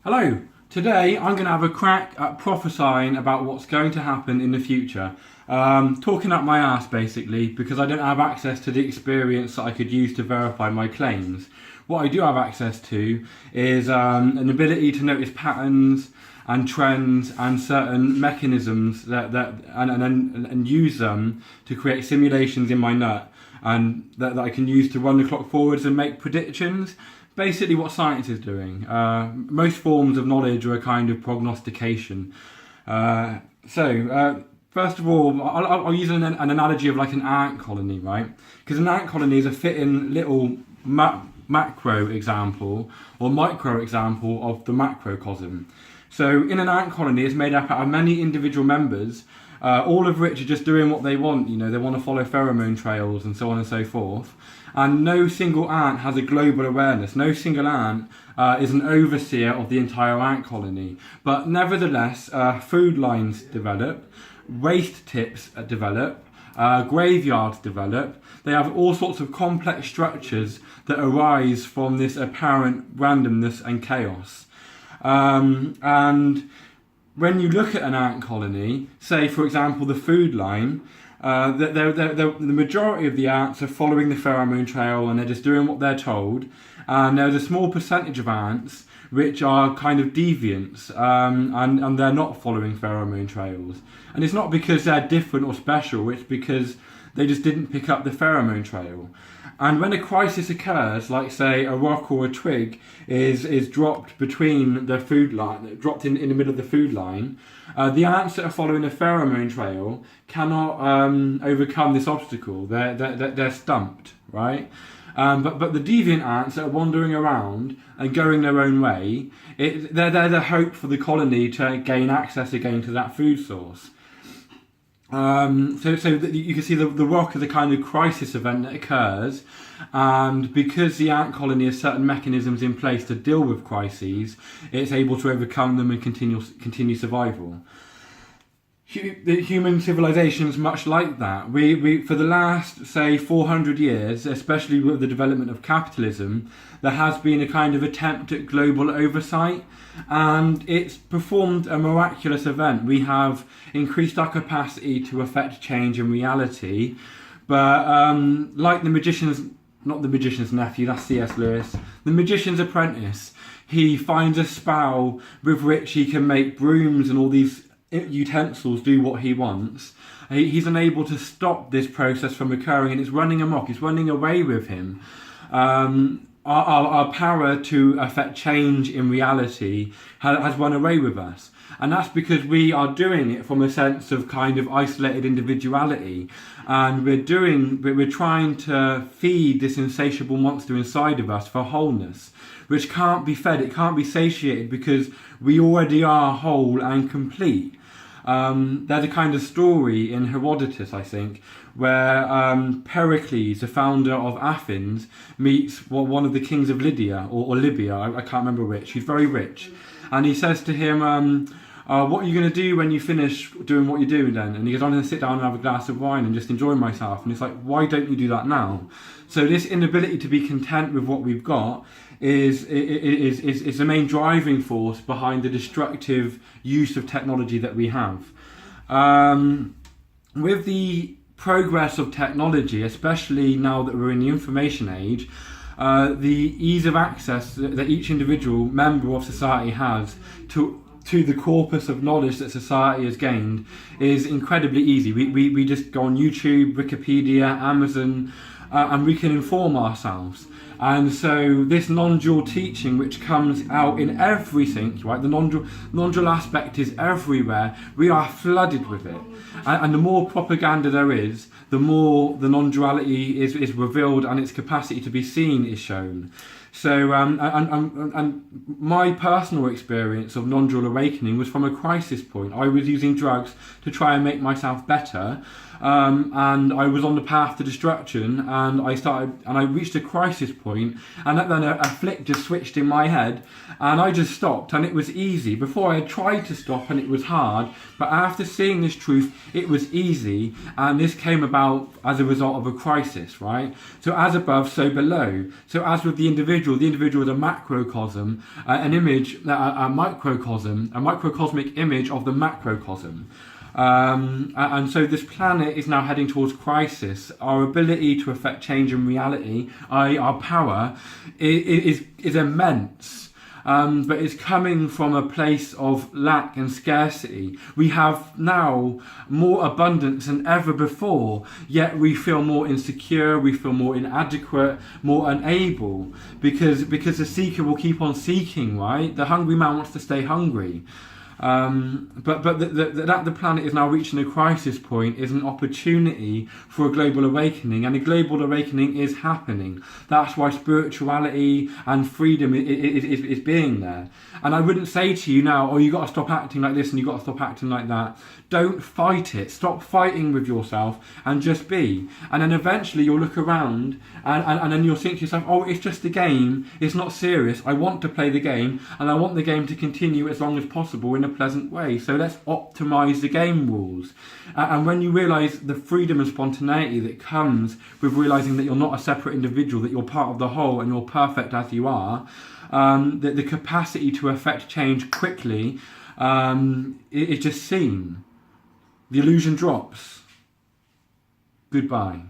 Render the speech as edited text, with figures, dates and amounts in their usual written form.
Hello, today I'm going to have a crack at prophesying about what's going to happen in the future. Talking up my ass basically because I don't have access to the experience that I could use to verify my claims. What I do have access to is an ability to notice patterns and trends and certain mechanisms and use them to create simulations in my nut and that I can use to run the clock forwards and make predictions. Basically what science is doing. Most forms of knowledge are a kind of prognostication. First of all, I'll use an analogy of like an ant colony, right? Because an ant colony is a fitting little macro example or micro example of the macrocosm. So in an ant colony, it's made up out of many individual members, all of which are just doing what they want. You know, they want to follow pheromone trails and so on and so forth. And no single ant has a global awareness. No single ant is an overseer of the entire ant colony. But nevertheless, food lines develop, waste tips develop, graveyards develop. They have all sorts of complex structures that arise from this apparent randomness and chaos. And when you look at an ant colony, say for example the food line, the majority of the ants are following the pheromone trail and they're just doing what they're told. And there's a small percentage of ants which are kind of deviants and they're not following pheromone trails. And it's not because they're different or special, it's because they just didn't pick up the pheromone trail. And when a crisis occurs, like say a rock or a twig is dropped between the food line, dropped in the middle of the food line, the ants that are following the pheromone trail cannot overcome this obstacle. They're stumped, right? But the deviant ants that are wandering around and going their own way, they're the hope for the colony to gain access again to that food source. So you can see the rock is a kind of crisis event that occurs, and because the ant colony has certain mechanisms in place to deal with crises, it's able to overcome them and continue survival. The human civilization is much like that. We for the last, say, 400 years, especially with the development of capitalism, there has been a kind of attempt at global oversight, and it's performed a miraculous event. We have increased our capacity to affect change in reality, but like not the magician's nephew, that's C.S. Lewis, the magician's apprentice, he finds a spell with which he can make brooms and all these utensils do what he wants. He's unable to stop this process from occurring, and it's running amok. It's running away with him. Our power to affect change in reality has run away with us, and that's because we are doing it from a sense of kind of isolated individuality, and we're trying to feed this insatiable monster inside of us for wholeness, which can't be fed. It can't be satiated because we already are whole and complete. There's a kind of story in Herodotus, I think, where Pericles, the founder of Athens, meets one of the kings of Lydia, or Libya, I can't remember which. He's very rich. And he says to him, what are you going to do when you finish doing what you're doing then? And he goes, I'm going to sit down and have a glass of wine and just enjoy myself. And it's like, why don't you do that now? So this inability to be content with what we've got is the main driving force behind the destructive use of technology that we have. With the progress of technology, especially now that we're in the information age, the ease of access that each individual member of society has to the corpus of knowledge that society has gained is incredibly easy. We just go on YouTube, Wikipedia, Amazon, and we can inform ourselves. And so this non-dual teaching, which comes out in everything, right? The non-dual aspect is everywhere. We are flooded with it. And the more propaganda there is, the more the non-duality is revealed and its capacity to be seen is shown. So, and my personal experience of non-dual awakening was from a crisis point. I was using drugs to try and make myself better. and I was on the path to destruction, and I reached a crisis point, and then a flick just switched in my head, and I just stopped, and it was easy. Before I had tried to stop, and it was hard, but after seeing this truth, it was easy, and this came about as a result of a crisis, right? So as above, so below. So as with the individual is a macrocosm, an image, a microcosm, a microcosmic image of the macrocosm. And so this planet is now heading towards crisis. Our ability to affect change in reality, i.e. our power, is immense. But it's coming from a place of lack and scarcity. We have now more abundance than ever before, yet we feel more insecure, we feel more inadequate, more unable, because the seeker will keep on seeking, right? The hungry man wants to stay hungry. But that the planet is now reaching a crisis point is an opportunity for a global awakening, and a global awakening is happening. That's why spirituality and freedom is being there. And I wouldn't say to you now, oh, you got to stop acting like this and you got to stop acting like that. Don't fight it. Stop fighting with yourself and just be. And then eventually you'll look around and then you'll think to yourself, oh, it's just a game. It's not serious. I want to play the game, and I want the game to continue as long as possible in a pleasant way. So let's optimize the game rules. And when you realise the freedom and spontaneity that comes with realising that you're not a separate individual, that you're part of the whole and you're perfect as you are, the capacity to affect change quickly is just seen. The illusion drops. Goodbye.